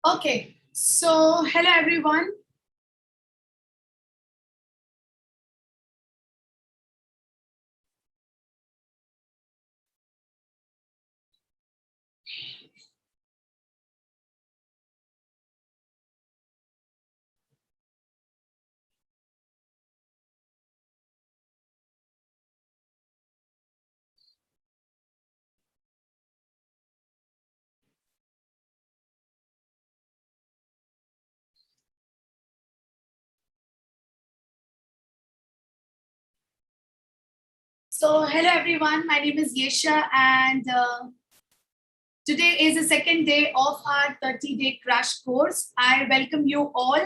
Okay, so hello everyone. So hello everyone, my name is Yesha and today is the second day of our 30-day crash course. I welcome you all.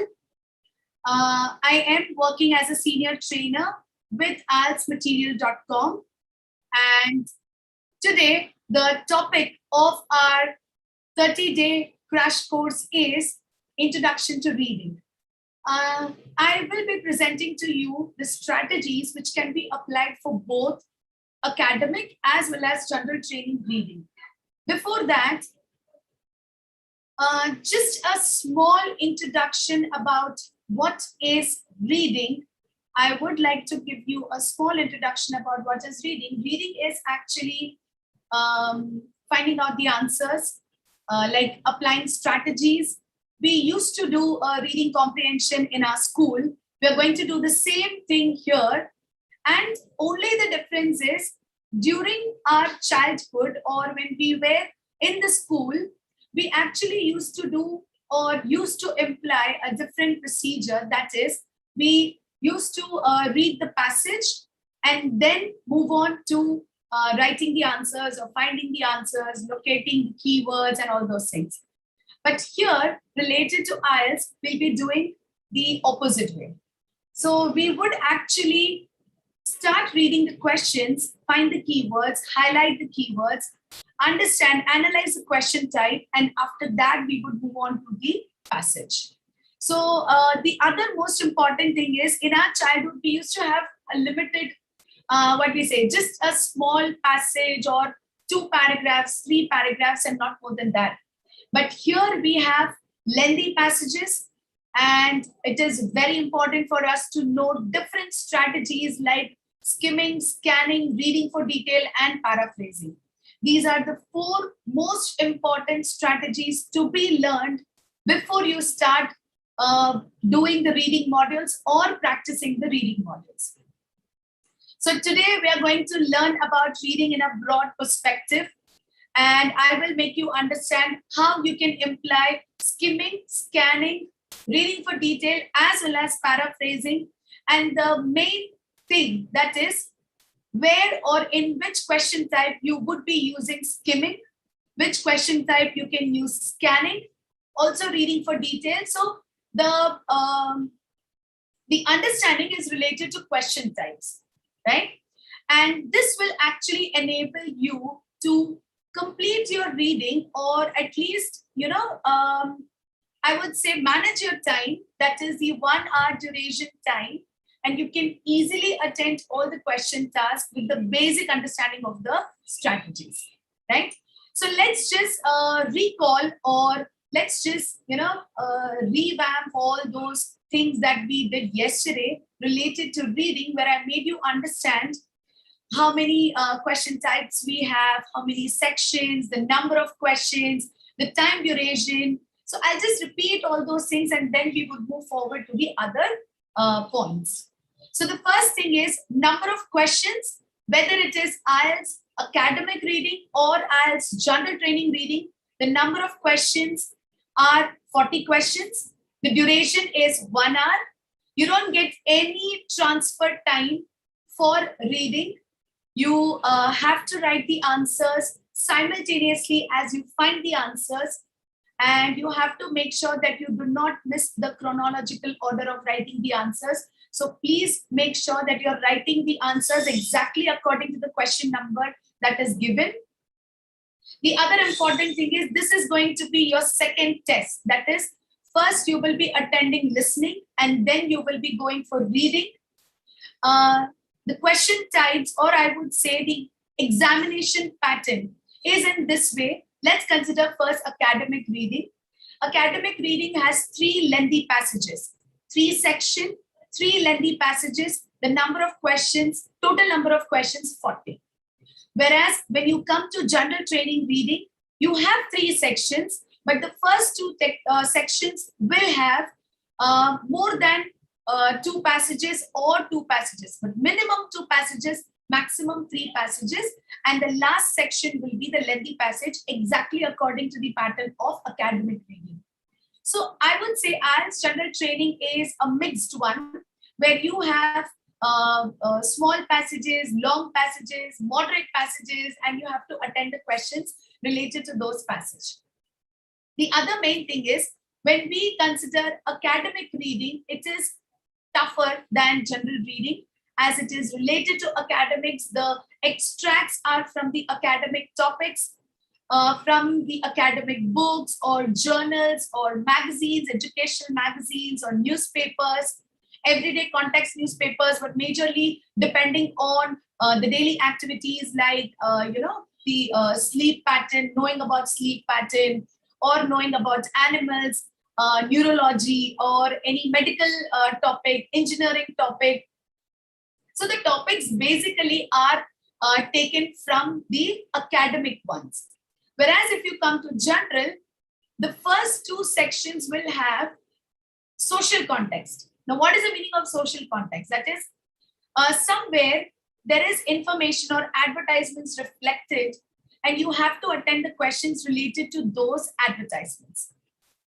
I am working as a senior trainer with IELTSMaterial.com and today the topic of our 30-day crash course is Introduction to Reading. I will be presenting to you the strategies which can be applied for both academic as well as general training reading. Before that, just a small introduction about what is reading. I would like to give you a small introduction about what is reading. Reading is actually finding out the answers, like applying strategies. We used to do reading comprehension in our school. We are going to do the same thing here. And only the difference is during our childhood or when we were in the school, we actually used to do or used to imply a different procedure. That is, we used to read the passage and then move on to writing the answers or finding the answers, locating the keywords and all those things. But here, related to IELTS, we'll be doing the opposite way. So we would actually start reading the questions, find the keywords, highlight the keywords, understand, analyze the question type, and after that, we would move on to the passage. So the other most important thing is in our childhood, we used to have a limited, just a small passage or 2 paragraphs, 3 paragraphs, and not more than that. But here we have lengthy passages, and it is very important for us to know different strategies like skimming, scanning, reading for detail, and paraphrasing. These are the 4 most important strategies to be learned before you start doing the reading modules or practicing the reading modules. So today we are going to learn about reading in a broad perspective, and I will make you understand how you can imply skimming, scanning, reading for detail, as well as paraphrasing. And the main thing, that is where or in which question type you would be using skimming, which question type you can use scanning, also reading for detail. So the understanding is related to question types, right? And this will actually enable you to complete your reading, or at least, I would say manage your time, that is the 1 hour duration time, and you can easily attend all the question tasks with the basic understanding of the strategies, right? So let's just recall, or let's just, revamp all those things that we did yesterday related to reading, where I made you understand how many question types we have, how many sections, the number of questions, the time duration. So I'll just repeat all those things and then we would move forward to the other points. So the first thing is number of questions, whether it is IELTS academic reading or IELTS general training reading, the number of questions are 40 questions. The duration is 1 hour. You don't get any transfer time for reading. You have to write the answers simultaneously as you find the answers, and you have to make sure that you do not miss the chronological order of writing the answers. So please make sure that you're writing the answers exactly according to the question number that is given. The other important thing is this is going to be your second test. That is, first you will be attending listening and then you will be going for reading. The question types, or I would say the examination pattern, is in this way. Let's consider first academic reading. Academic reading has 3 lengthy passages, 3 sections, 3 lengthy passages. The number of questions, total number of questions, 40. Whereas when you come to general training reading, you have 3 sections, but the first 2 sections will have more than 2 passages or 2 passages, but minimum 2 passages, maximum 3 passages, and the last section will be the lengthy passage exactly according to the pattern of academic reading. So I would say IELTS general training is a mixed one where you have small passages, long passages, moderate passages, and you have to attend the questions related to those passages. The other main thing is when we consider academic reading, it is tougher than general reading as it is related to academics. The extracts are from the academic topics, from the academic books or journals or magazines, educational magazines or newspapers, everyday context newspapers, but majorly depending on the daily activities like, the sleep pattern, knowing about sleep pattern, or knowing about animals, neurology, or any medical topic, engineering topic. So the topics basically are taken from the academic ones. Whereas if you come to general, the first 2 sections will have social context. Now, what is the meaning of social context? That is, somewhere there is information or advertisements reflected, and you have to attend the questions related to those advertisements.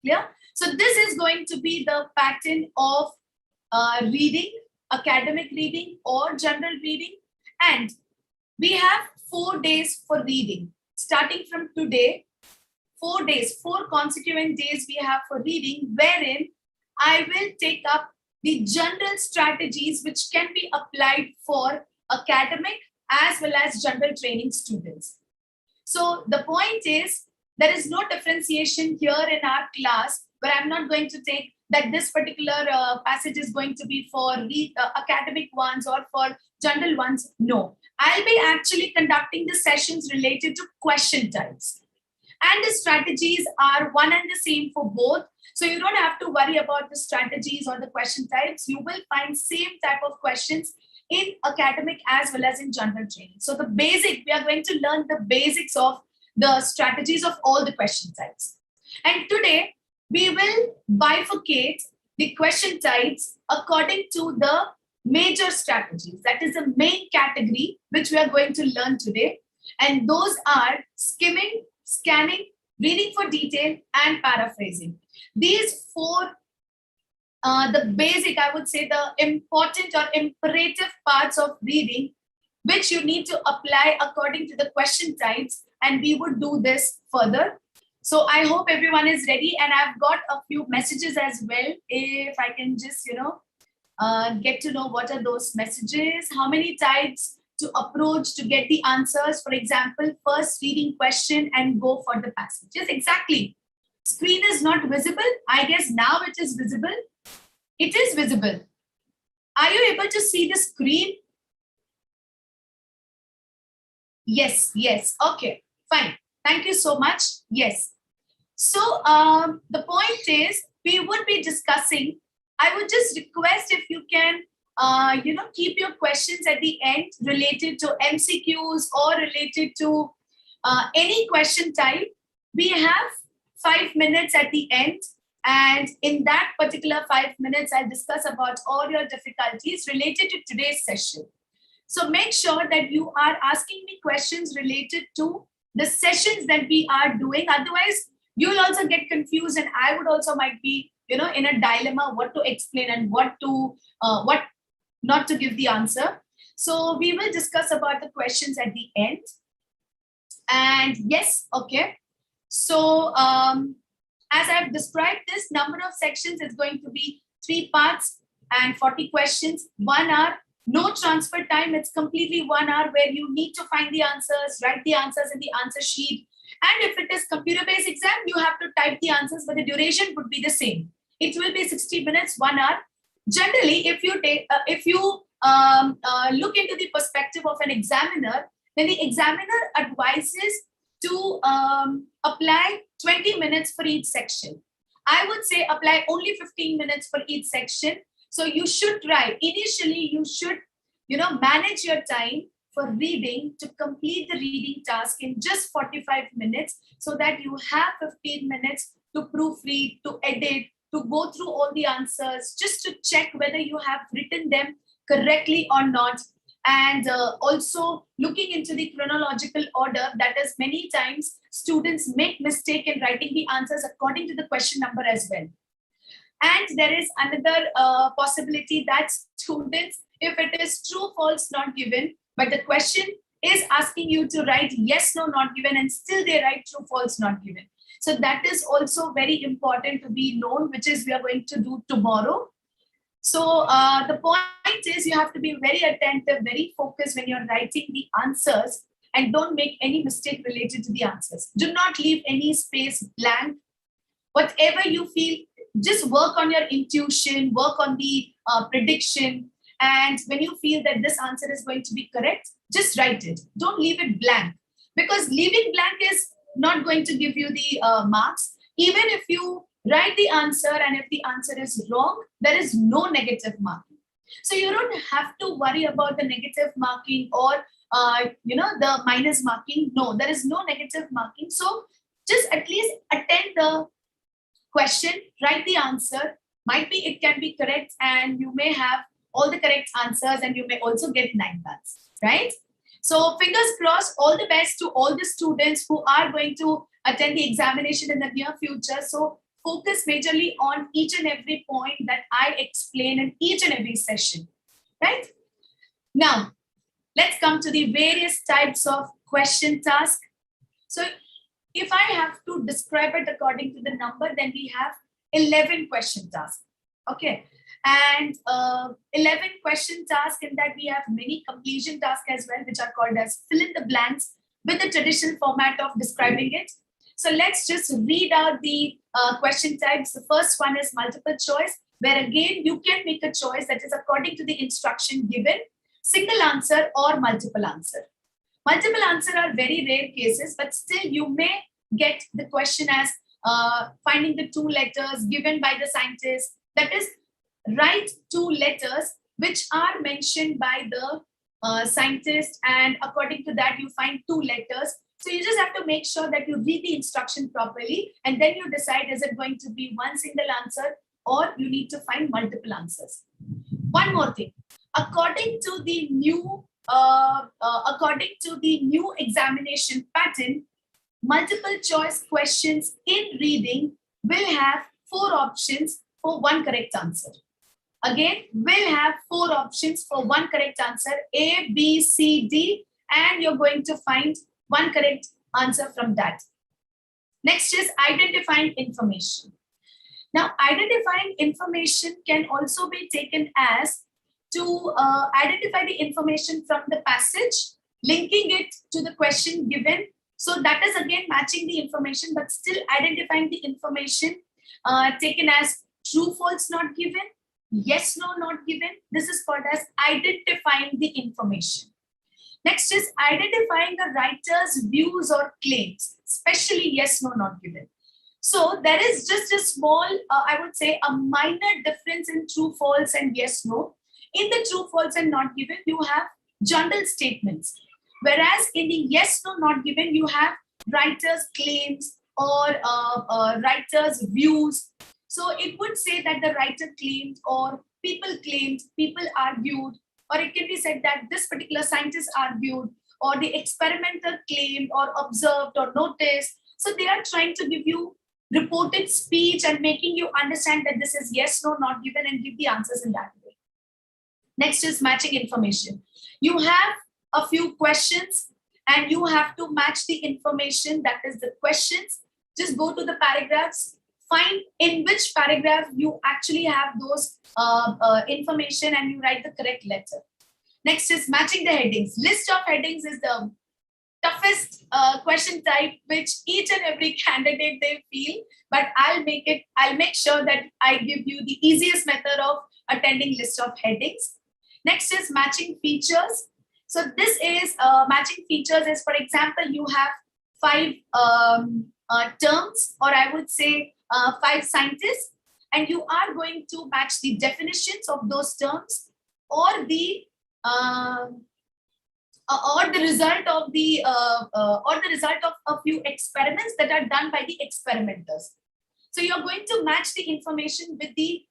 Clear? So this is going to be the pattern of reading, academic reading or general reading. And we have 4 days for reading. Starting from today, 4 days, 4 consecutive days we have for reading, wherein I will take up the general strategies which can be applied for academic as well as general training students. So the point is, there is no differentiation here in our class where I'm not going to take that this particular passage is going to be for academic ones or for general ones. No, I'll be actually conducting the sessions related to question types. And the strategies are one and the same for both. So you don't have to worry about the strategies or the question types. You will find same type of questions in academic as well as in general training. So the basic, we are going to learn the basics of the strategies of all the question types. And today, we will bifurcate the question types according to the major strategies. That is the main category which we are going to learn today. And those are skimming, scanning, reading for detail, and paraphrasing. These 4, the basic, I would say, the important or imperative parts of reading, which you need to apply according to the question types. And we would do this further. So I hope everyone is ready. And I've got a few messages as well. If I can just, get to know what are those messages, how many types to approach to get the answers. For example, first reading question and go for the passage. Yes, exactly. Screen is not visible. I guess now it is visible. It is visible. Are you able to see the screen? Yes, yes. Okay, fine. Thank you so much. Yes. So the point is, we would be discussing, I would just request if you can, keep your questions at the end related to MCQs or related to any question type. We have 5 minutes at the end. And in that particular 5 minutes, I'll discuss about all your difficulties related to today's session. So make sure that you are asking me questions related to the sessions that we are doing. Otherwise, you'll also get confused, and I would also might be, in a dilemma what to explain and what not to give the answer. So we will discuss about the questions at the end. And yes, okay. So as I've described, this number of sections is going to be 3 parts and 40 questions, 1 hour. No transfer time. It's completely 1 hour where you need to find the answers, write the answers in the answer sheet. And if it is computer-based exam, you have to type the answers, but the duration would be the same. It will be 60 minutes, 1 hour. Generally, if you look into the perspective of an examiner, then the examiner advises to apply 20 minutes for each section. I would say apply only 15 minutes for each section. So you should try. Initially, you should, manage your time for reading to complete the reading task in just 45 minutes so that you have 15 minutes to proofread, to edit, to go through all the answers, just to check whether you have written them correctly or not. And also looking into the chronological order, that is many times students make mistake in writing the answers according to the question number as well. And there is another possibility that students, if it is true, false, not given, but the question is asking you to write yes, no, not given, and still they write true, false, not given. So that is also very important to be known, which is we are going to do tomorrow. So the point is you have to be very attentive, very focused when you're writing the answers, and don't make any mistake related to the answers. Do not leave any space blank. Whatever you feel, just work on your intuition, work on the prediction. And when you feel that this answer is going to be correct, just write it. Don't leave it blank, because leaving blank is not going to give you the marks. Even if you write the answer and if the answer is wrong, there is no negative marking. So you don't have to worry about the negative marking or the minus marking. No, there is no negative marking. So just at least attend the question, write the answer. Might be it can be correct and you may have all the correct answers and you may also get 9 marks, right? So fingers crossed, all the best to all the students who are going to attend the examination in the near future. So focus majorly on each and every point that I explain in each and every session, right? Now, let's come to the various types of question task. So if I have to describe it according to the number, then we have 11 question tasks, okay? And 11 question tasks, in that we have many completion tasks as well, which are called as fill in the blanks with the traditional format of describing it. So let's just read out the question types. The first one is multiple choice, where again, you can make a choice that is according to the instruction given, single answer or multiple answer. Multiple answer are very rare cases, but still you may get the question as finding the 2 letters given by the scientist. That is, write 2 letters which are mentioned by the scientist, and according to that you find 2 letters. So you just have to make sure that you read the instruction properly, and then you decide, is it going to be one single answer or you need to find multiple answers. One more thing, according to the new examination pattern, multiple choice questions in reading will have 4 options for 1 correct answer. Again, will have 4 options for 1 correct answer, A, B, C, D, and you're going to find 1 correct answer from that. Next is identifying information. Now, identifying information can also be taken as to identify the information from the passage, linking it to the question given. So that is again matching the information, but still identifying the information taken as true, false, not given, yes, no, not given. This is called as identifying the information. Next is identifying the writer's views or claims, especially yes, no, not given. So there is just a small, I would say a minor difference in true, false and yes, no. In the true, false and not given, you have general statements. Whereas in the yes, no, not given, you have writer's claims or writer's views. So it would say that the writer claimed or people claimed, people argued, or it can be said that this particular scientist argued, or the experimenter claimed or observed or noticed. So they are trying to give you reported speech and making you understand that this is yes, no, not given, and give the answers in that way. Next is matching information. You have a few questions and you have to match the information, that is the questions. Just go to the paragraphs, find in which paragraph you actually have those information and you write the correct letter. Next is matching the headings. List of headings is the toughest question type, which each and every candidate they feel, but I'll make sure that I give you the easiest method of attending list of headings. Next is matching features. So this is matching features is, for example, you have 5 terms, or I would say 5 scientists, and you are going to match the definitions of those terms or the result of a few experiments that are done by the experimenters. So you're going to match the information with the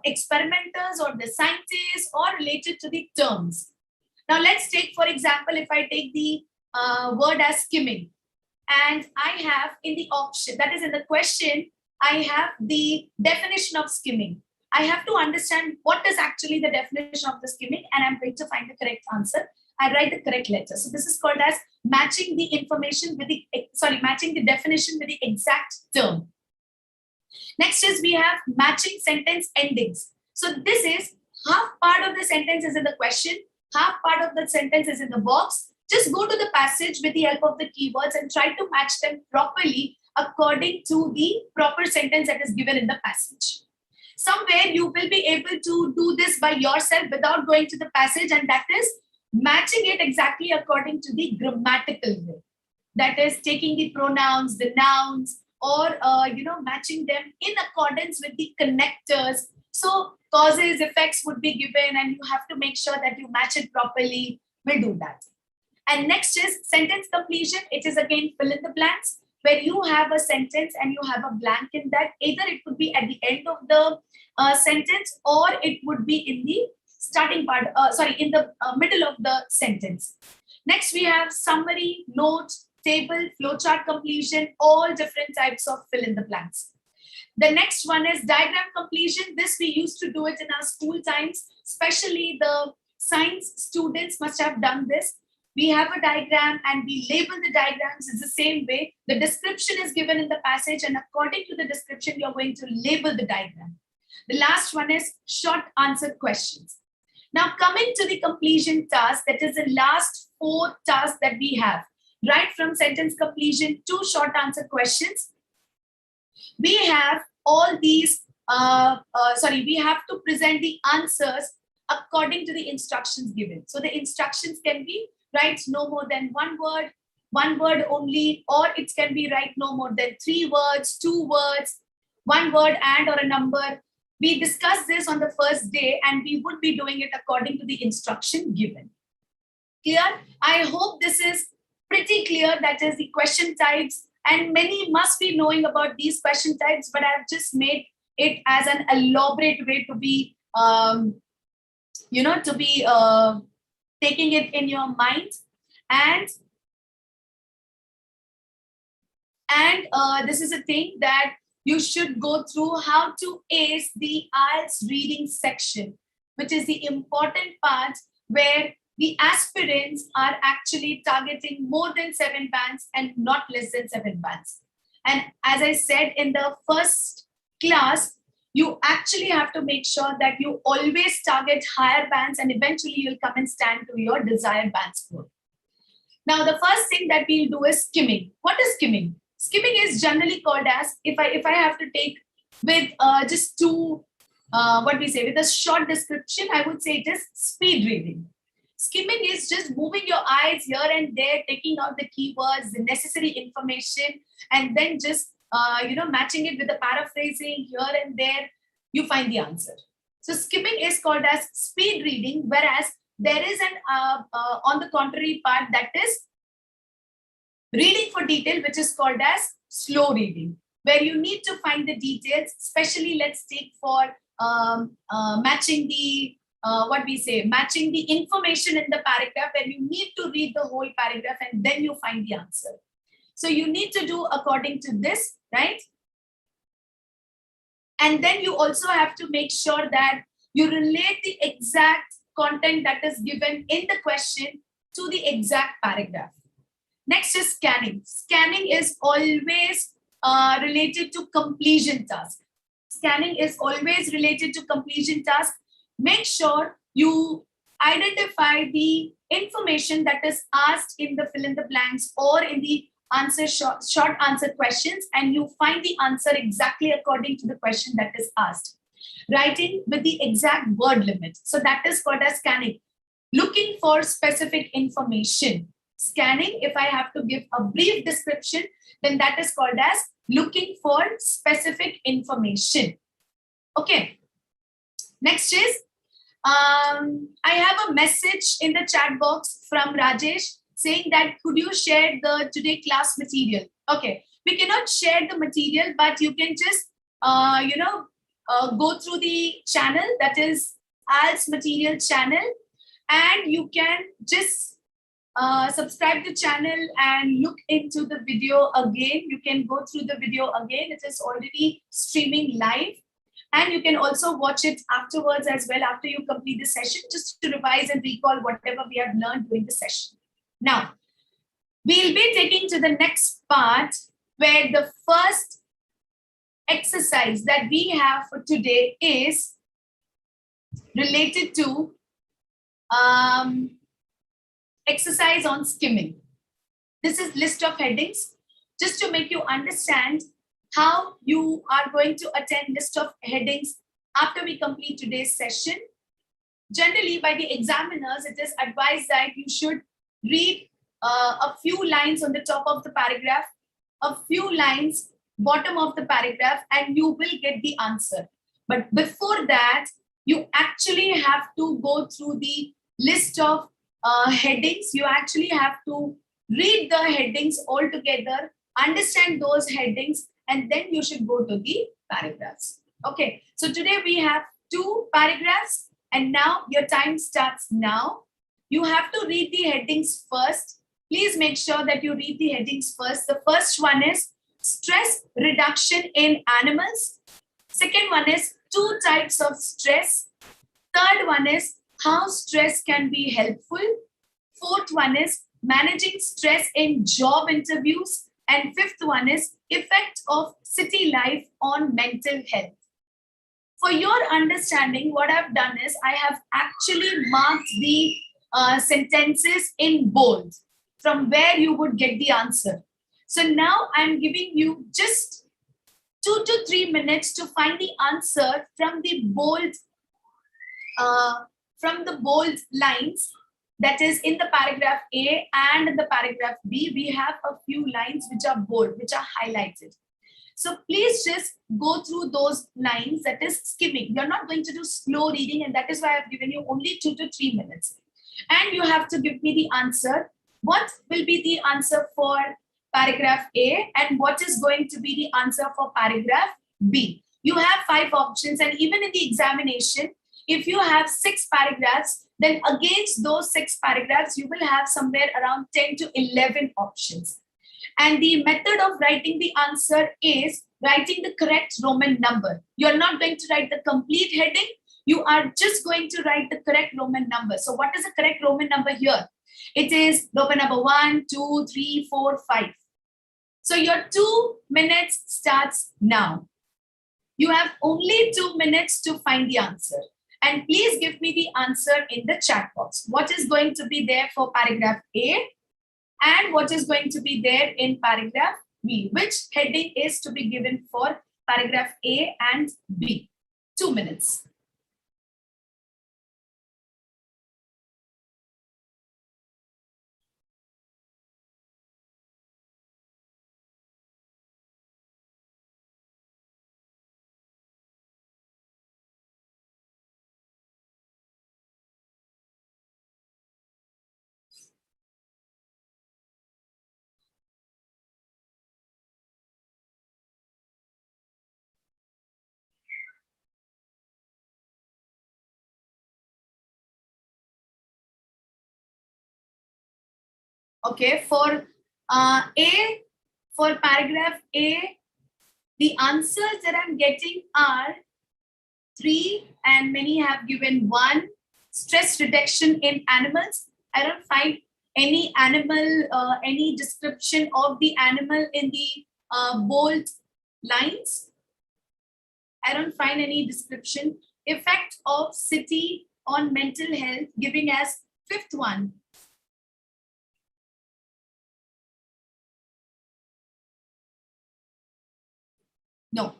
experimenters or the scientists or related to the terms. Now let's take, for example, if I take the word as skimming, and I have in the option, that is in the question, I have the definition of skimming. I have to understand what is actually the definition of the skimming, and I'm going to find the correct answer. I write the correct letter. So this is called as matching the information with the, matching the definition with the exact term. Next is we have matching sentence endings. So this is half part of the sentence is in the question, half part of the sentence is in the box. Just go to the passage with the help of the keywords and try to match them properly according to the proper sentence that is given in the passage. Somewhere you will be able to do this by yourself without going to the passage, and that is matching it exactly according to the grammatical way. That is taking the pronouns, the nouns, or matching them in accordance with the connectors. So causes, effects would be given, and you have to make sure that you match it properly. We'll do that. And next is sentence completion. It is again fill in the blanks, where you have a sentence and you have a blank in that. Either it could be at the end of the sentence, or it would be in the starting part, in the middle of the sentence. Next, we have summary, note, table, flowchart completion, all different types of fill in the blanks. The next one is diagram completion. This we used to do it in our school times, especially the science students must have done this. We have a diagram and we label the diagrams. It's the same way. The description is given in the passage, and according to the description, you're going to label the diagram. The last one is short answer questions. Now coming to the completion task, that is the last 4 tasks that we have, right from sentence completion to short answer questions. We have all these, we have to present the answers according to the instructions given. So the instructions can be write no more than 1 word only, or it can be write no more than 3 words, 2 words, 1 word and or a number. We discussed this on the first day, and we would be doing it according to the instruction given. Clear? I hope this is pretty clear. That is the question types, and many must be knowing about these question types, but I've just made it as an elaborate way to be, taking it in your mind. And this is a thing that you should go through, how to ace the IELTS reading section, which is the important part where the aspirants are actually targeting more than 7 bands and not less than 7 bands. And as I said in the first class, you actually have to make sure that you always target higher bands, and eventually you'll come and stand to your desired band score. Now, the first thing that we'll do is skimming. What is skimming? Skimming is generally called as, if I have to take with just 2, with a short description, I would say it is speed reading. Skimming is just moving your eyes here and there, taking out the keywords, the necessary information, and then just matching it with the paraphrasing here and there, you find the answer. So skimming is called as speed reading, whereas there is an on the contrary part, that is reading for detail, which is called as slow reading, where you need to find the details, especially let's take for matching the matching the information in the paragraph, where you need to read the whole paragraph and then you find the answer. So you need to do according to this, right? And then you also have to make sure that you relate the exact content that is given in the question to the exact paragraph. Next is scanning. Scanning is always related to completion task. Scanning is always related to completion task. Make sure you identify the information that is asked in the fill in the blanks or in the short answer questions, and you find the answer exactly according to the question that is asked. Writing with the exact word limit. So that is called as scanning. Looking for specific information. scanning. If I have to give a brief description, then that is called as looking for specific information. Okay. Next is, I have a message in the chat box from Rajesh saying that could you share the today class material? Okay, we cannot share the material, but you can just go through the channel, that is IELTS Material channel, and you can just subscribe to the channel and look into the video again. You can go through the video again. It is already streaming live. And you can also watch it afterwards as well, after you complete the session, just to revise and recall whatever we have learned during the session. Now, we'll be taking to the next part, where the first exercise that we have for today is related to exercise on skimming. This is list of headings, just to make you understand how you are going to attend list of headings after we complete today's session. Generally, by the examiners, it is advised that you should read a few lines on the top of the paragraph, a few lines bottom of the paragraph, and you will get the answer. But before that, you actually have to go through the list of headings. You actually have to read the headings all together, understand those headings, and then you should go to the paragraphs. Okay, so today we have 2 paragraphs, and now your time starts now. You have to read the headings first. Please make sure that you read the headings first. The first one is stress reduction in animals. Second one is 2 types of stress. Third one is how stress can be helpful. Fourth one is managing stress in job interviews. And fifth one is effect of city life on mental health. For your understanding, what I've done is I have actually marked the sentences in bold from where you would get the answer. So now I'm giving you just 2 to 3 minutes to find the answer from the bold lines. That is in the paragraph A and the paragraph B, we have a few lines which are bold, which are highlighted. So please just go through those lines, that is skimming. You're not going to do slow reading, and that is why I've given you only 2 to 3 minutes. And you have to give me the answer. What will be the answer for paragraph A, and what is going to be the answer for paragraph B? You have 5 options, and even in the examination, if you have 6 paragraphs, then against those 6 paragraphs, you will have somewhere around 10 to 11 options. And the method of writing the answer is writing the correct Roman number. You're not going to write the complete heading. You are just going to write the correct Roman number. So what is the correct Roman number here? It is Roman number 1, 2, 3, 4, 5. So your 2 minutes starts now. You have only 2 minutes to find the answer. And please give me the answer in the chat box. What is going to be there for paragraph A and what is going to be there in paragraph B? Which heading is to be given for paragraph A and B? 2 minutes. Okay, for for paragraph A, the answers that I'm getting are 3, and many have given 1. Stress reduction in animals. I don't find any animal, any description of the animal in the bold lines. I don't find any description. Effect of city on mental health, giving as 5th one. No.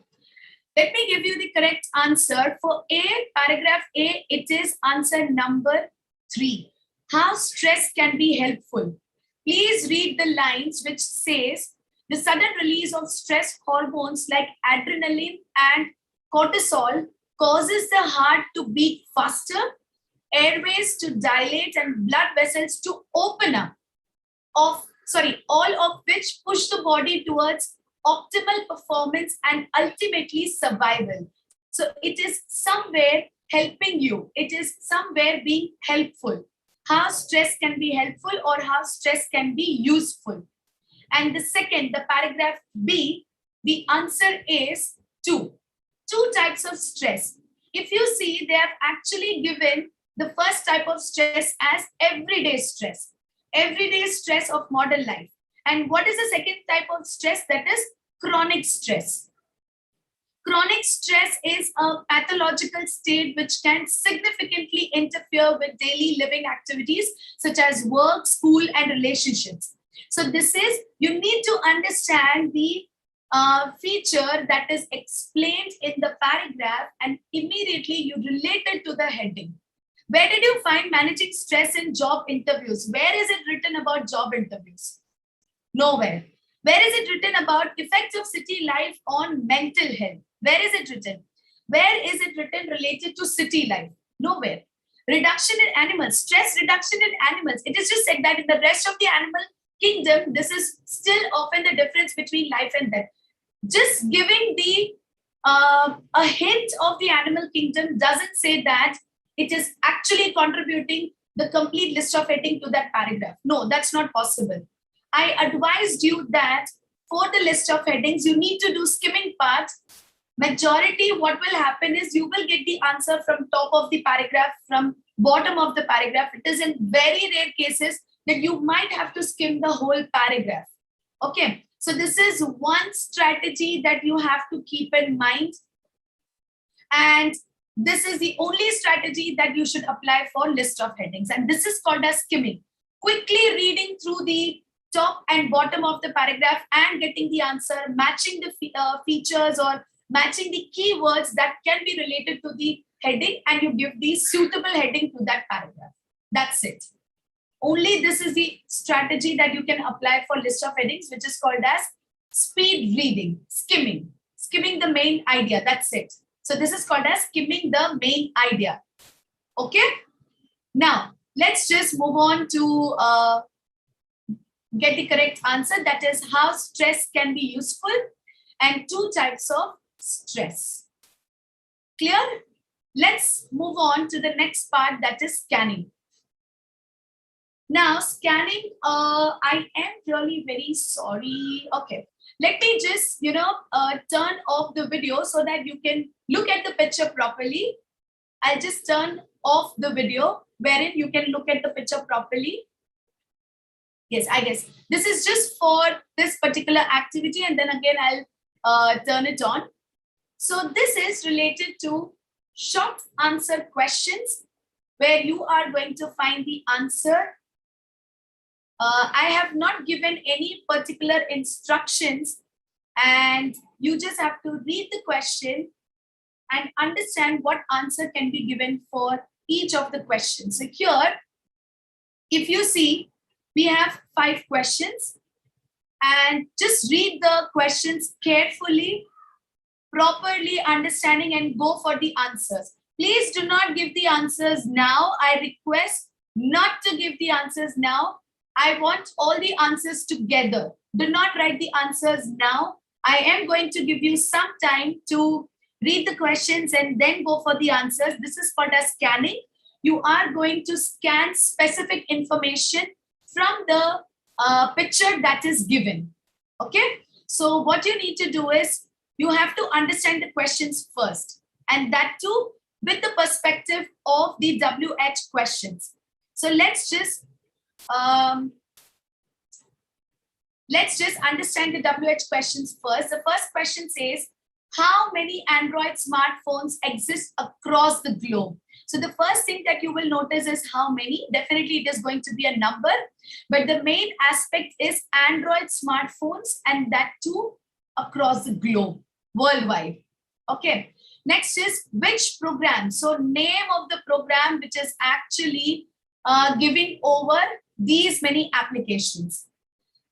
Let me give you the correct answer. For A, paragraph A, it is answer number 3. How stress can be helpful. Please read the lines which says, the sudden release of stress hormones like adrenaline and cortisol causes the heart to beat faster, airways to dilate, and blood vessels to open up. All of which push the body towards optimal performance and ultimately survival. So it is somewhere helping you. It is somewhere being helpful. How stress can be helpful or how stress can be useful. And the second, the paragraph B, the answer is two. Two types of stress. If you see, they have actually given the first type of stress as everyday stress. Everyday stress of modern life. And what is the second type of stress? That is chronic stress. Chronic stress is a pathological state which can significantly interfere with daily living activities such as work, school, and relationships. So this is, you need to understand the feature that is explained in the paragraph and immediately you relate it to the heading. Where did you find managing stress in job interviews? Where is it written about job interviews? Nowhere. Where is it written about effects of city life on mental health? Where is it written? Where is it written related to city life? Nowhere. Reduction in animals, stress reduction in animals. It is just said that in the rest of the animal kingdom, this is still often the difference between life and death. Just giving the a hint of the animal kingdom doesn't say that it is actually contributing the complete list of heading to that paragraph. No, that's not possible. I advised you that for the list of headings, you need to do skimming part. Majority, what will happen is you will get the answer from top of the paragraph, from bottom of the paragraph. It is in very rare cases that you might have to skim the whole paragraph. Okay, so this is one strategy that you have to keep in mind. And this is the only strategy that you should apply for list of headings. And this is called as skimming. Quickly reading through the top and bottom of the paragraph and getting the answer, matching the features or matching the keywords that can be related to the heading, and you give the suitable heading to that paragraph. That's it. Only this is the strategy that you can apply for list of headings, which is called as speed reading, skimming, skimming the main idea. That's it. So this is called as skimming the main idea. Okay. Now, let's just move on to get the correct answer. That is how stress can be useful and two types of stress. Clear? Let's move on to the next part, that is scanning. Now, scanning, I am really very sorry. Okay, let me just, turn off the video so that you can look at the picture properly. I'll just turn off the video wherein you can look at the picture properly. Yes, I guess this is just for this particular activity, and then again I'll turn it on. So this is related to short answer questions where you are going to find the answer. I have not given any particular instructions, and you just have to read the question and understand what answer can be given for each of the questions. So here, if you see, we have 5 questions, and just read the questions carefully, properly understanding, and go for the answers. Please do not give the answers now. I request not to give the answers now. I want all the answers together. Do not write the answers now. I am going to give you some time to read the questions and then go for the answers. This is called as scanning. You are going to scan specific information from the picture that is given. Okay? So what you need to do is you have to understand the questions first, and that too with the perspective of the WH questions. So let's just understand the WH questions first. The first question says, how many Android smartphones exist across the globe? So the first thing that you will notice is how many. Definitely it is going to be a number, but the main aspect is Android smartphones, and that too across the globe, worldwide. Okay. Next is which program. So name of the program which is actually giving over these many applications.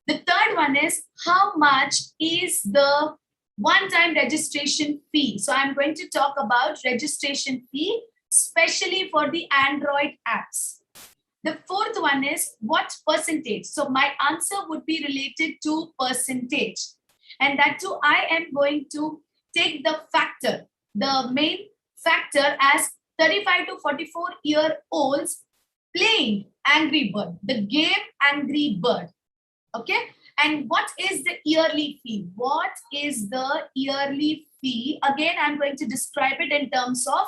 The third one is how much is the one-time registration fee. So I'm going to talk about registration fee, especially for the Android apps. The fourth one is what percentage. So my answer would be related to percentage. And that too, I am going to take the factor, the main factor as 35 to 44-year-olds playing Angry Bird, the game Angry Bird. Okay. And what is the yearly fee? What is the yearly fee? Again, I'm going to describe it in terms of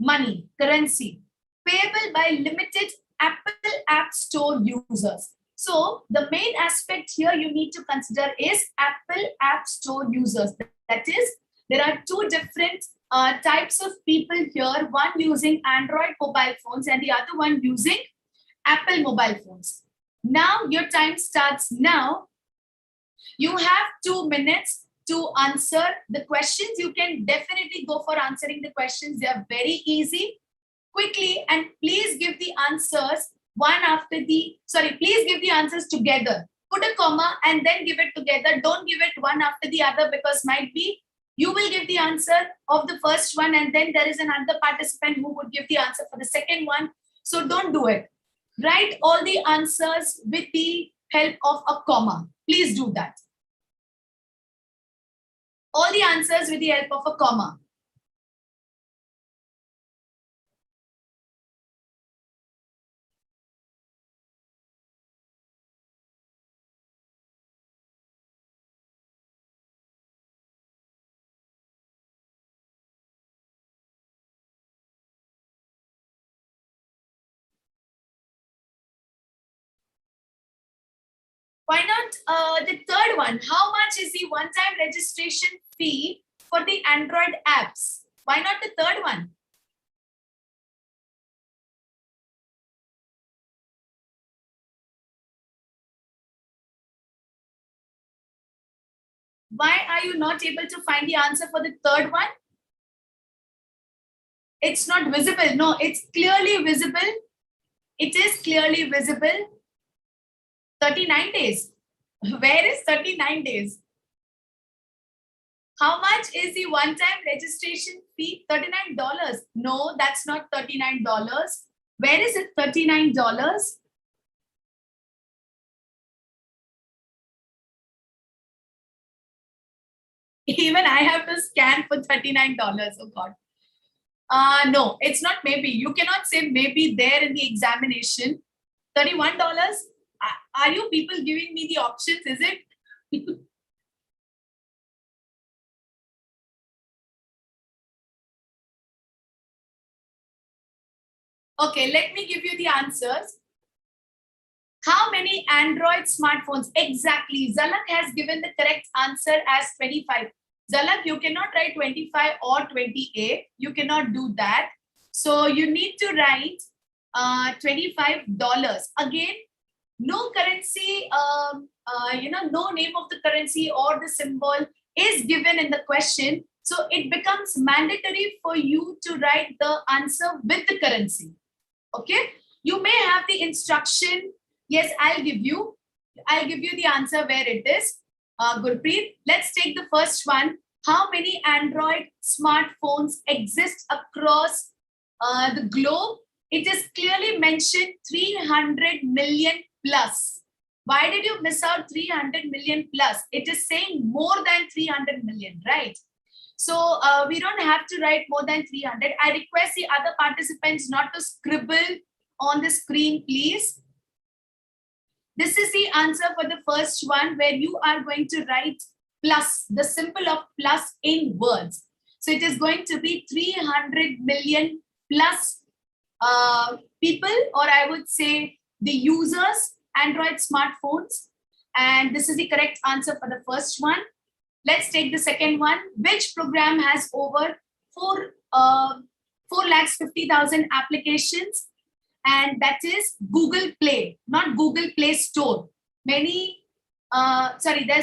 money, currency, payable by limited Apple App Store users. So the main aspect here you need to consider is Apple App Store users. That is, there are two different types of people here, one using Android mobile phones and the other one using Apple mobile phones. Now your time starts now. You have 2 minutes to answer the questions. You can definitely go for answering the questions. They are very easy. Quickly, and please give the answers please give the answers together. Put a comma and then give it together. Don't give it one after the other, because might be you will give the answer of the first one and then there is another participant who would give the answer for the second one. So don't do it. Write all the answers with the help of a comma. Please do that. All the answers with the help of a comma. Why not the third one? How much is the one-time registration fee for the Android apps? Why not the third one? Why are you not able to find the answer for the third one? It's not visible. No, it's clearly visible. It is clearly visible. 39 days. Where is 39 days? How much is the one-time registration fee? $39. No, that's not $39. Where is it? $39. Even I have to scan for $39. Oh God. No, it's not maybe. You cannot say maybe there in the examination. $31. Are you people giving me the options? Is it? Okay, let me give you the answers. How many Android smartphones? Exactly. Zalak has given the correct answer as 25. Zalak, you cannot write 25 or 28. You cannot do that. So you need to write $25. Again, no currency, no name of the currency or the symbol is given in the question. So it becomes mandatory for you to write the answer with the currency. Okay. You may have the instruction. Yes, I'll give you the answer where it is. Gurpreet, let's take the first one. How many Android smartphones exist across the globe? It is clearly mentioned 300 million plus. Why did you miss out 300 million plus? It is saying more than 300 million, right? So we don't have to write more than 300. I request the other participants not to scribble on the screen, please. This is the answer for the first one, where you are going to write plus, the symbol of plus in words. So it is going to be 300 million plus people, or I would say the users, Android smartphones. And this is the correct answer for the first one. Let's take the second one. Which program has over 450,000 applications? And that is Google Play, not Google Play Store. There's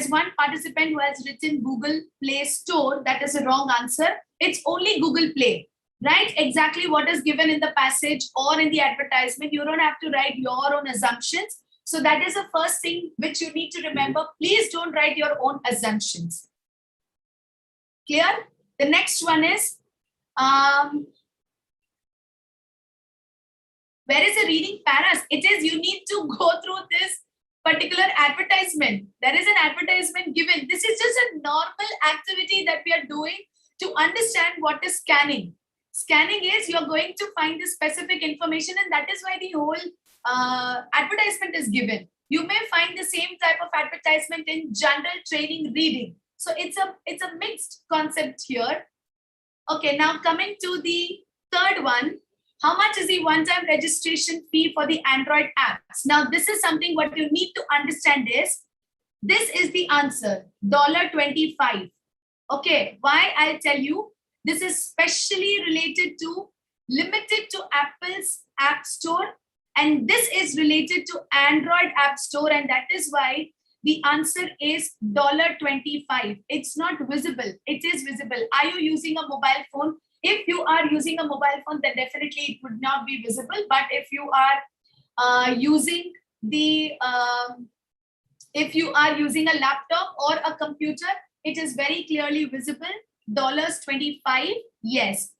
one participant who has written Google Play Store. That is a wrong answer. It's only Google Play. Write exactly what is given in the passage or in the advertisement. You don't have to write your own assumptions. So that is the first thing which you need to remember. Please don't write your own assumptions. Clear? The next one is, where is the reading paras? It is, you need to go through this particular advertisement. There is an advertisement given. This is just a normal activity that we are doing to understand what is scanning. Scanning is you're going to find the specific information, and that is why the whole advertisement is given. You may find the same type of advertisement in general training reading. So it's a mixed concept here. Okay, now coming to the third one. How much is the one-time registration fee for the Android apps? Now, this is something what you need to understand is, this is the answer, $25. Okay, why? I'll tell you. This is specially related to, limited to Apple's App Store, and this is related to Android App Store, and that is why the answer is $25. It's not visible. It is visible. Are you using a mobile phone? If you are using a mobile phone, then definitely it would not be visible. But if you are using the, if you are using a laptop or a computer, it is very clearly visible. $25, yes.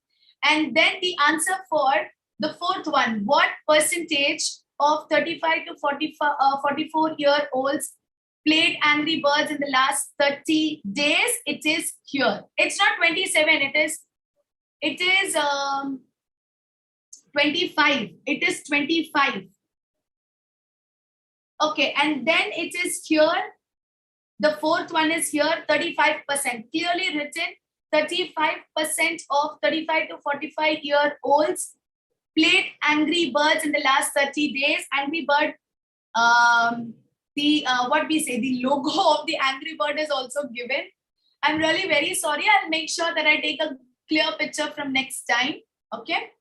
And then the answer for the fourth one, what percentage of 35 to 44-year-olds played Angry Birds in the last 30 days? It is here. It's not 27, it is 25. It is 25. Okay, and then it is here. The fourth one is here, 35%. Clearly written, 35% of 35 to 45-year-olds played Angry Birds in the last 30 days. Angry Bird, what we say, the logo of the Angry Bird is also given. I'm really very sorry. I'll make sure that I take a clear picture from next time. Okay.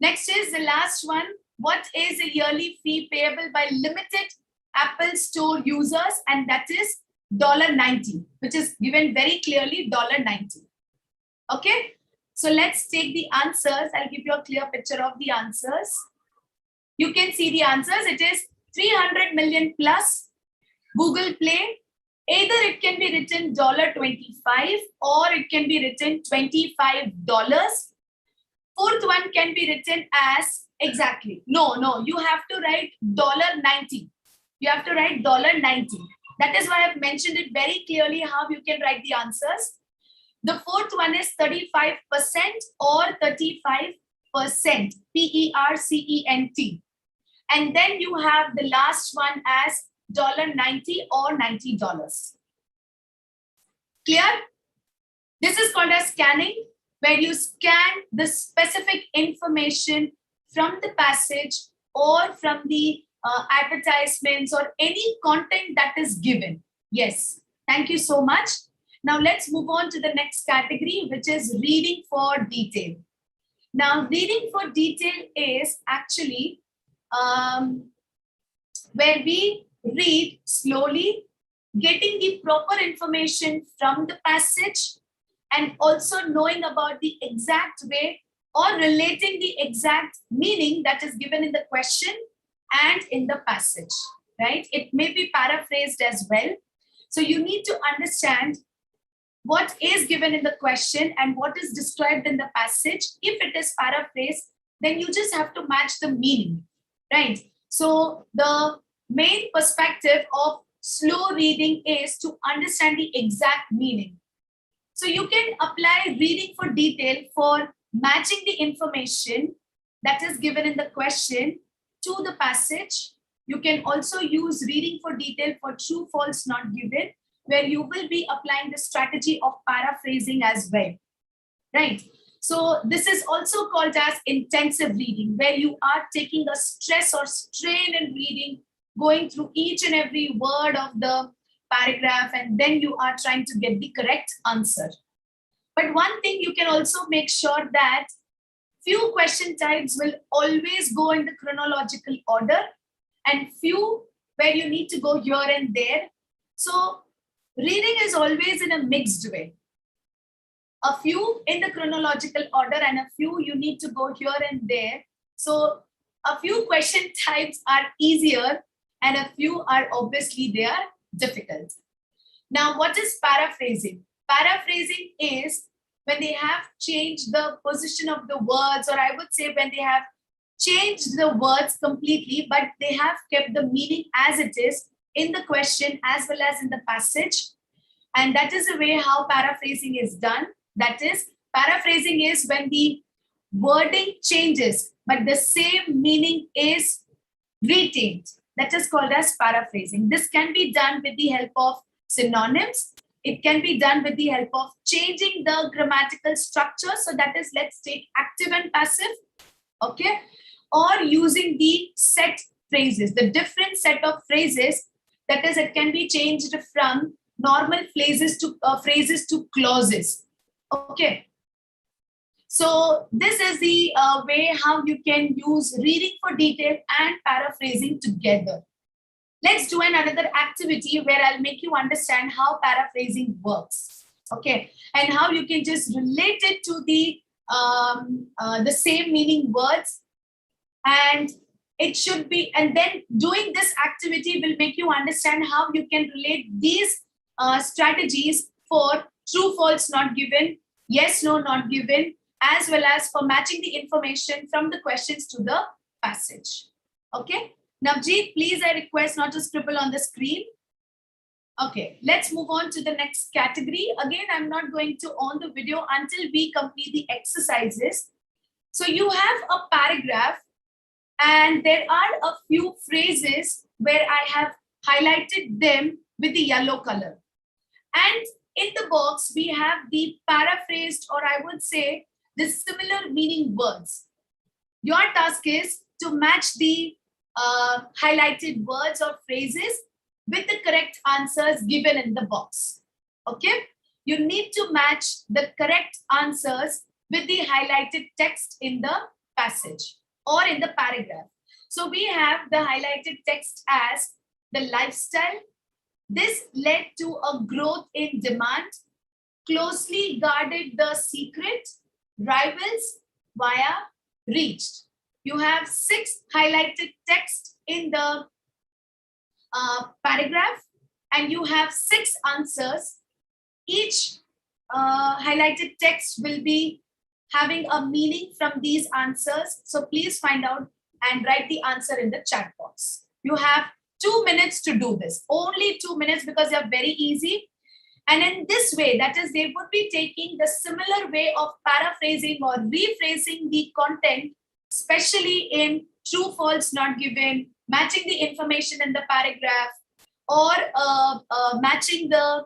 Next is the last one. What is a yearly fee payable by limited Apple Store users? And that is $90, which is given very clearly, $90. Okay. So let's take the answers. I'll give you a clear picture of the answers. You can see the answers. It is 300 million plus Google Play. Either it can be written $25 or it can be written $25. Fourth one can be written as exactly. No, you have to write $90. You have to write $90. That is why I've mentioned it very clearly how you can write the answers. The fourth one is 35% or 35%, PERCENT. And then you have the last one as $90 or $90. Clear? This is called as scanning, where you scan the specific information from the passage or from the advertisements or any content that is given. Yes, thank you so much. Now let's move on to the next category, which is reading for detail. Now, reading for detail is actually where we read slowly, getting the proper information from the passage, and also knowing about the exact way or relating the exact meaning that is given in the question and in the passage, right? It may be paraphrased as well. So you need to understand what is given in the question and what is described in the passage. If it is paraphrased, then you just have to match the meaning, right? So the main perspective of slow reading is to understand the exact meaning. So you can apply reading for detail for matching the information that is given in the question to the passage. You can also use reading for detail for true, false, not given, where you will be applying the strategy of paraphrasing as well, right? So this is also called as intensive reading, where you are taking a stress or strain in reading, going through each and every word of the paragraph, and then you are trying to get the correct answer. But one thing you can also make sure that few question types will always go in the chronological order, and few where you need to go here and there. So reading is always in a mixed way. A few in the chronological order and a few you need to go here and there. So a few question types are easier and a few are obviously they are difficult. Now, what is paraphrasing? Paraphrasing is when they have changed the position of the words, or I would say when they have changed the words completely, but they have kept the meaning as it is in the question as well as in the passage. And that is the way how paraphrasing is done. That is, paraphrasing is when the wording changes, but the same meaning is retained. That is called as paraphrasing. This can be done with the help of synonyms. It can be done with the help of changing the grammatical structure. So that is, let's take active and passive, okay? Or using the set phrases, the different set of phrases. That is, it can be changed from normal phrases to clauses, okay? So this is the way how you can use reading for detail and paraphrasing together. Let's do another activity where I'll make you understand how paraphrasing works, okay? And how you can just relate it to the same meaning words. And it should be, and then doing this activity will make you understand how you can relate these strategies for true, false, not given, yes, no, not given, as well as for matching the information from the questions to the passage. Okay. Navjeet, please, I request not to scribble on the screen. Okay, let's move on to the next category. Again, I'm not going to on the video until we complete the exercises. So you have a paragraph and there are a few phrases where I have highlighted them with the yellow color. And in the box, we have the paraphrased, or I would say the similar meaning words. Your task is to match the highlighted words or phrases with the correct answers given in the box. Okay? You need to match the correct answers with the highlighted text in the passage or in the paragraph. So we have the highlighted text as the lifestyle. This led to a growth in demand, closely guarded the secret, rivals via reached. You have 6 highlighted text in the paragraph and you have 6 answers. Each highlighted text will be having a meaning from these answers. So please find out and write the answer in the chat box. You have 2 minutes to do this, only 2 minutes, because they are very easy. And in this way, that is, they would be taking the similar way of paraphrasing or rephrasing the content, especially in true, false, not given, matching the information in the paragraph, or matching the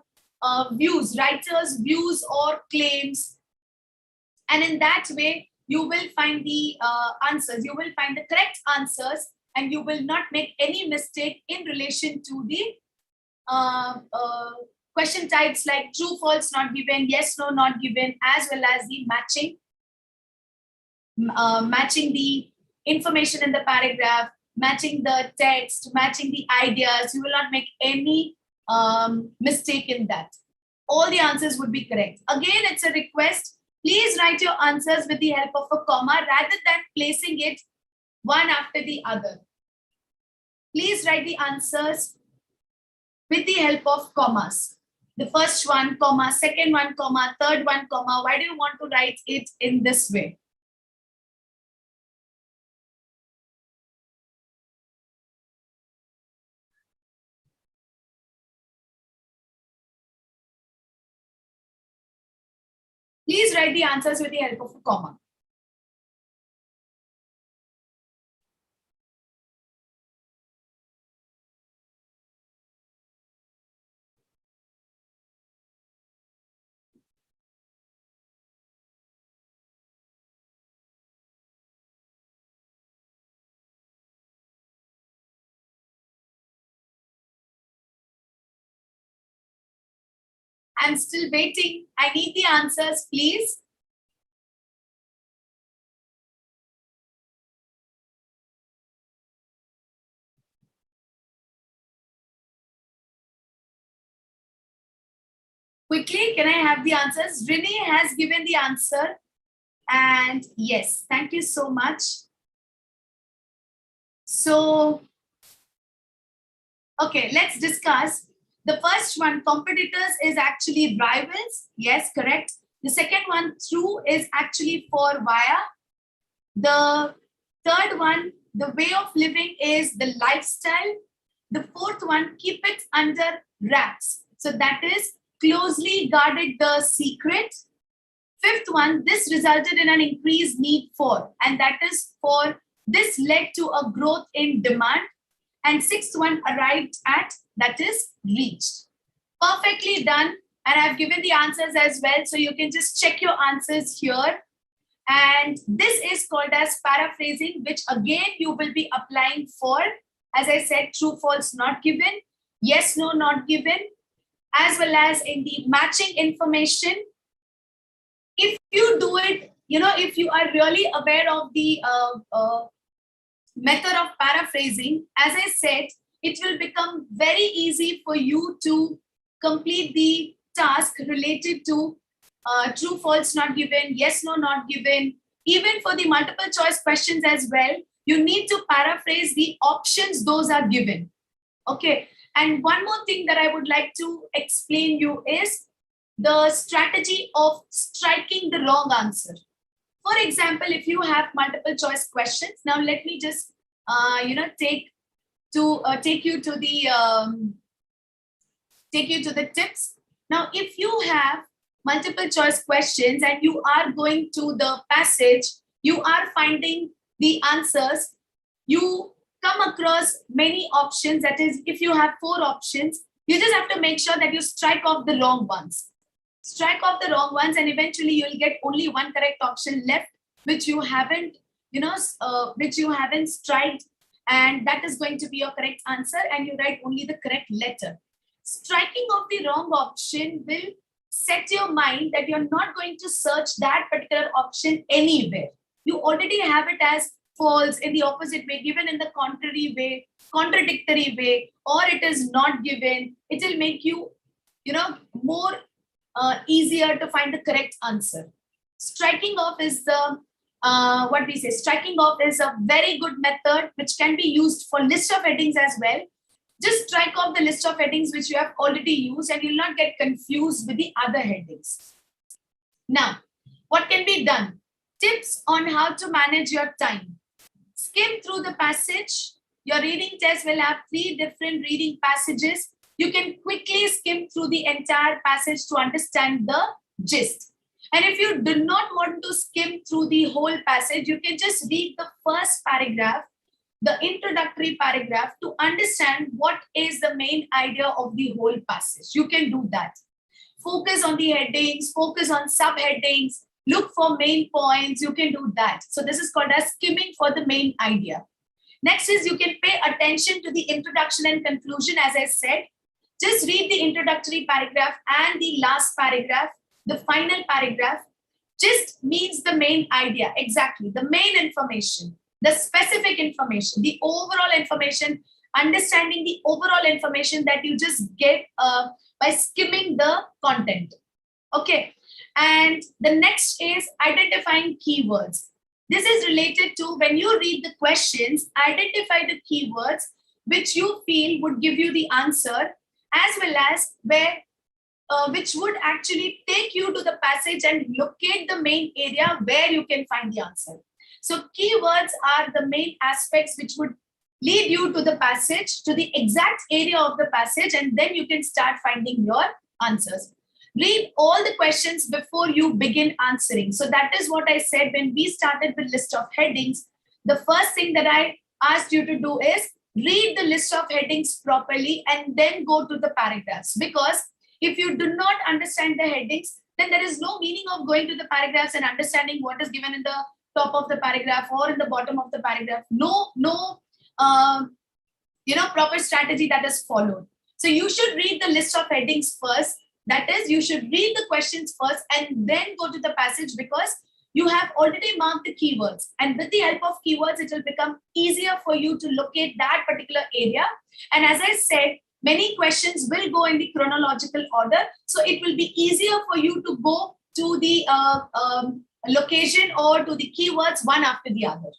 views, writers' views or claims. And in that way, you will find the answers. You will find the correct answers and you will not make any mistake in relation to the question types like true, false, not given, yes, no, not given, as well as the matching the information in the paragraph, matching the text, matching the ideas. You will not make any mistake in that. All the answers would be correct. Again, it's a request. Please write your answers with the help of a comma rather than placing it one after the other. Please write the answers with the help of commas. The first one, comma, second one, comma, third one, comma. Why do you want to write it in this way? Please write the answers with the help of a comma. I'm still waiting. I need the answers, please. Quickly, can I have the answers? Rini has given the answer. And yes, thank you so much. So Okay, let's discuss. The first one, competitors, is actually rivals. Yes, correct. The second one, through, is actually for via. The third one, the way of living, is the lifestyle. The fourth one, keep it under wraps. So that is closely guarded the secret. Fifth one, this resulted in an increased need for, and that is for, this led to a growth in demand. And sixth one, arrived at, that is reached. Perfectly done. And I've given the answers as well. So you can just check your answers here. And this is called as paraphrasing, which again you will be applying for, as I said, true, false, not given, yes, no, not given, as well as in the matching information. If you do it, if you are really aware of the method of paraphrasing, as I said, it will become very easy for you to complete the task related to true, false, not given, yes, no, not given. Even for the multiple choice questions as well, you need to paraphrase the options those are given. Okay. And one more thing that I would like to explain you is the strategy of striking the wrong answer. For example, if you have multiple choice questions, now let me just take you to the tips. Now, if you have multiple choice questions and you are going to the passage, you are finding the answers, you come across many options. That is, if you have 4 options, you just have to make sure that you strike off the wrong ones. Strike off the wrong ones, and eventually you'll get only one correct option left, which you haven't, striked, and that is going to be your correct answer, and you write only the correct letter. Striking off the wrong option will set your mind that you're not going to search that particular option anywhere. You already have it as false, in the opposite way, given in the contrary way, contradictory way, or it is not given. It will make you, more easier to find the correct answer. Striking off is the striking off is a very good method which can be used for list of headings as well. Just strike off the list of headings which you have already used, and you'll not get confused with the other headings. Now, what can be done? Tips on how to manage your time. Skim through the passage. Your reading test will have 3 different reading passages. You can quickly skim through the entire passage to understand the gist. And if you do not want to skim through the whole passage, you can just read the first paragraph, the introductory paragraph, to understand what is the main idea of the whole passage. You can do that. Focus on the headings, focus on subheadings, look for main points. You can do that. So this is called as skimming for the main idea. Next is you can pay attention to the introduction and conclusion. As I said, just read the introductory paragraph and the last paragraph. The final paragraph just means the main idea. Exactly. The main information, the specific information, the overall information, understanding the overall information that you just get by skimming the content. Okay. And the next is identifying keywords. This is related to when you read the questions, identify the keywords which you feel would give you the answer, as well as where which would actually take you to the passage and locate the main area where you can find the answer. So keywords are the main aspects which would lead you to the passage, to the exact area of the passage, and then you can start finding your answers. Read all the questions before you begin answering. So that is what I said when we started with list of headings. The first thing that I asked you to do is read the list of headings properly and then go to the paragraphs. Because if you do not understand the headings, then there is no meaning of going to the paragraphs and understanding what is given in the top of the paragraph or in the bottom of the paragraph. No, proper strategy that is followed. So you should read the list of headings first. That is, you should read the questions first and then go to the passage, because you have already marked the keywords. And with the help of keywords, it will become easier for you to locate that particular area. And as I said, many questions will go in the chronological order. So it will be easier for you to go to the location or to the keywords one after the other.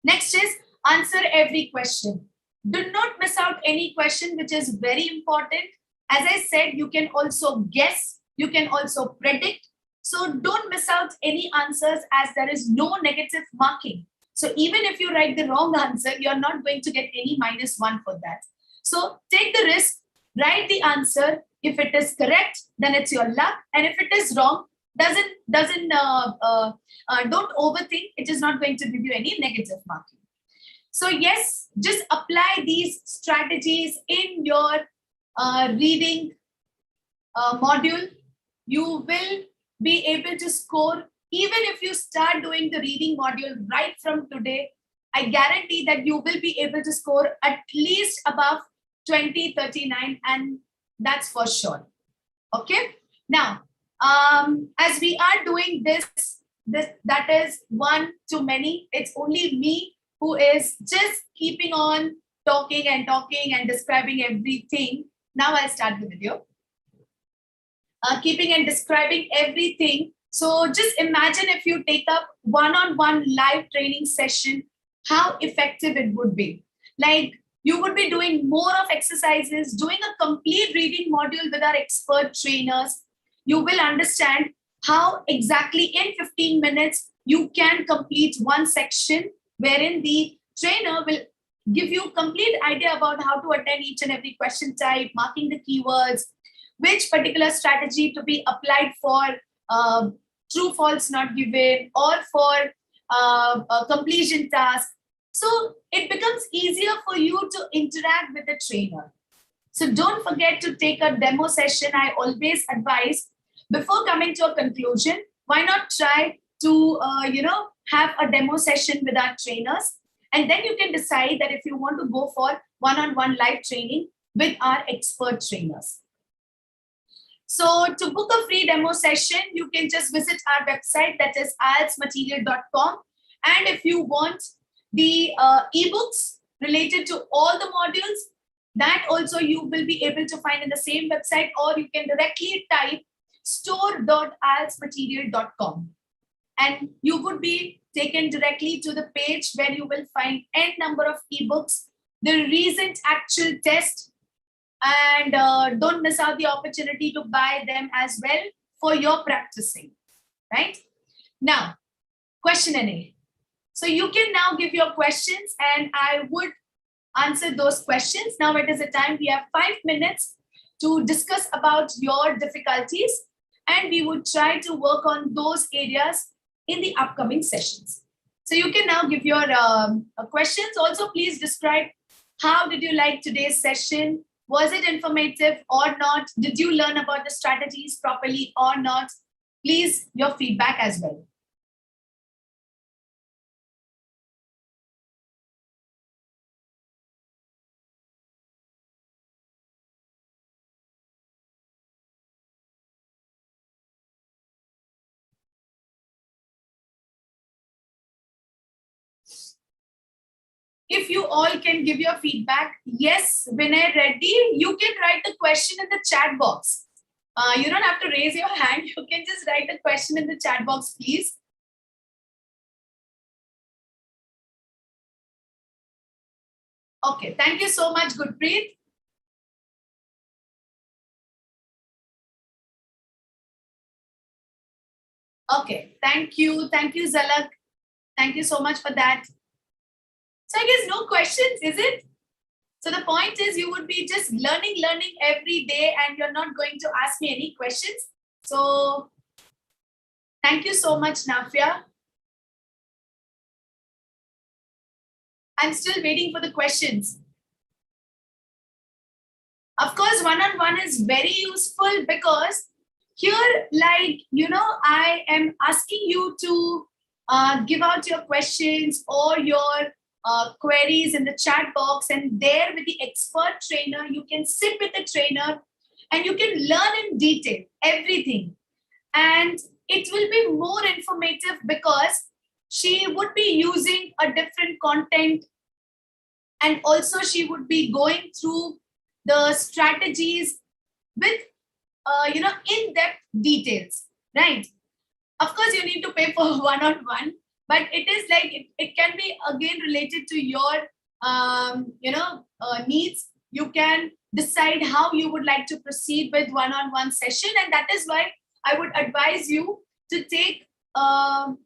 Next is answer every question. Do not miss out any question, which is very important. As I said, you can also guess, you can also predict. So don't miss out any answers, as there is no negative marking. So even if you write the wrong answer, you're not going to get any -1 for that. So take the risk, write the answer. If it is correct, then it's your luck. And if it is wrong, don't overthink. It is not going to give you any negative marking. So yes, just apply these strategies in your reading module. You will be able to score. Even if you start doing the reading module right from today, I guarantee that you will be able to score at least above 2039, and that's for sure. Okay. Now, as we are doing this, that is one too many. It's only me who is just keeping on talking and describing everything. Now I'll start the video. Keeping and describing everything. So just imagine if you take up one-on-one live training session, how effective it would be. Like, you would be doing more of exercises, doing a complete reading module with our expert trainers. You will understand how exactly in 15 minutes you can complete one section, wherein the trainer will give you complete idea about how to attend each and every question type, marking the keywords, which particular strategy to be applied for true, false, not given, or for a completion task. So it becomes easier for you to interact with the trainer. So don't forget to take a demo session. I always advise, before coming to a conclusion, why not try to have a demo session with our trainers, and then you can decide that if you want to go for one-on-one live training with our expert trainers. So to book a free demo session, you can just visit our website, that is IELTSMaterial.com. And if you want the ebooks related to all the modules, that also you will be able to find in the same website, or you can directly type store.ieltsmaterial.com, and you would be taken directly to the page where you will find n number of ebooks, the recent actual test, and don't miss out the opportunity to buy them as well for your practicing. Right now, Questionnaire. So you can now give your questions, and I would answer those questions. Now it is a time, we have 5 minutes to discuss about your difficulties, and we would try to work on those areas in the upcoming sessions. So you can now give your questions. Also, please describe, how did you like today's session? Was it informative or not? Did you learn about the strategies properly or not? Please, your feedback as well. If you all can give your feedback. Yes, Vinay Reddy, you can write the question in the chat box. You don't have to raise your hand. You can just write the question in the chat box, please. Okay, thank you so much, Gurpreet. Okay, thank you. Thank you, Zalak. Thank you so much for that. So I guess no questions, is it? So the point is, you would be just learning every day, and you're not going to ask me any questions. So thank you so much, Nafia. I'm still waiting for the questions. Of course, one-on-one is very useful, because here, like, I am asking you to give out your questions or your queries in the chat box, and there with the expert trainer, you can sit with the trainer and you can learn in detail everything. And it will be more informative, because she would be using a different content, and also she would be going through the strategies with in-depth details, right? Of course, you need to pay for one-on-one, but it is like, it can be again related to your needs, you can decide how you would like to proceed with one-on-one session. And that is why I would advise you to take the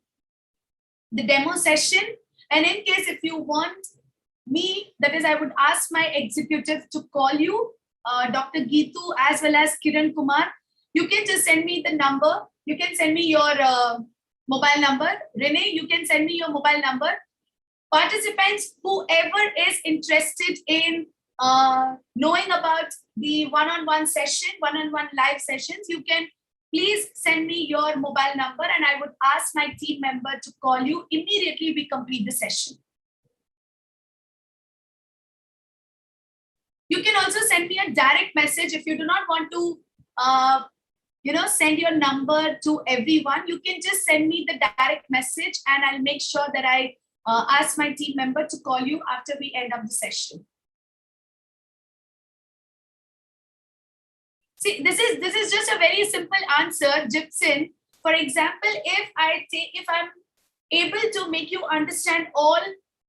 demo session. And in case if you want me, that is, I would ask my executive to call you, Dr. Geetu as well as Kiran Kumar. You can just send me the number. You can send me your mobile number. Renee, you can send me your mobile number. Participants, whoever is interested in knowing about the one-on-one session, one-on-one live sessions, you can please send me your mobile number and I would ask my team member to call you immediately we complete the session. You can also send me a direct message if you do not want to send your number to everyone. You can just send me the direct message and I'll make sure that I ask my team member to call you after we end up the session. See, this is just a very simple answer, Gypsyn. For example, if I'm able to make you understand all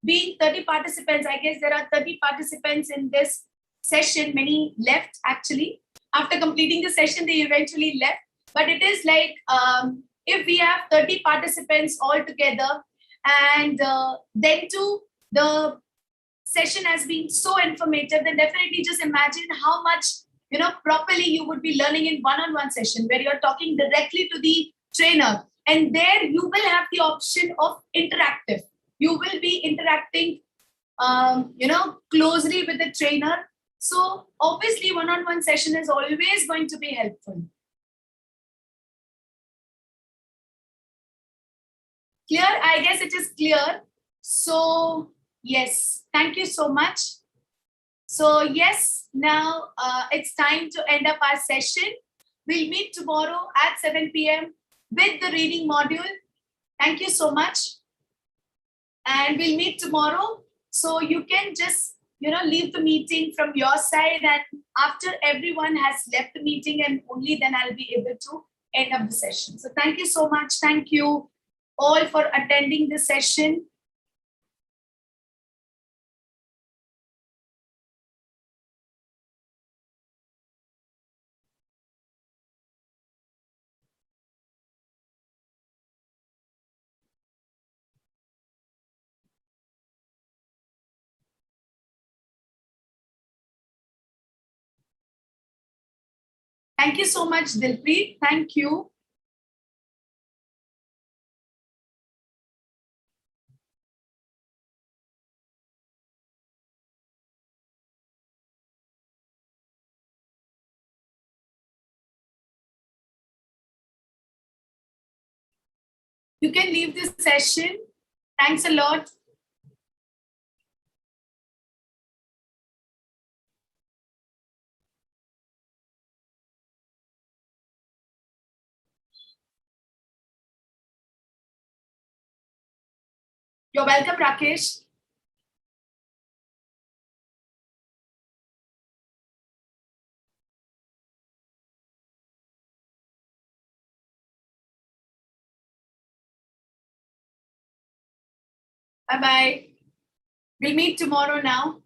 being 30 participants, I guess there are 30 participants in this session, many left actually. After completing the session, they eventually left. But it is like, if we have 30 participants all together, and then too, the session has been so informative, then definitely just imagine how much, properly you would be learning in one-on-one session where you're talking directly to the trainer. And there you will have the option of interactive. You will be interacting, closely with the trainer. So obviously one-on-one session is always going to be helpful. Clear? I guess it is clear. So yes, thank you so much. So yes, now it's time to end up our session. We'll meet tomorrow at 7 p.m. with the reading module. Thank you so much. And we'll meet tomorrow. So you can just, leave the meeting from your side. And after everyone has left the meeting, and only then I'll be able to end up the session. So thank you so much. Thank you all for attending the session. Thank you so much, Dilpreet. Thank you. You can leave this session. Thanks a lot. You're welcome, Rakesh. Bye-bye. We'll meet tomorrow now.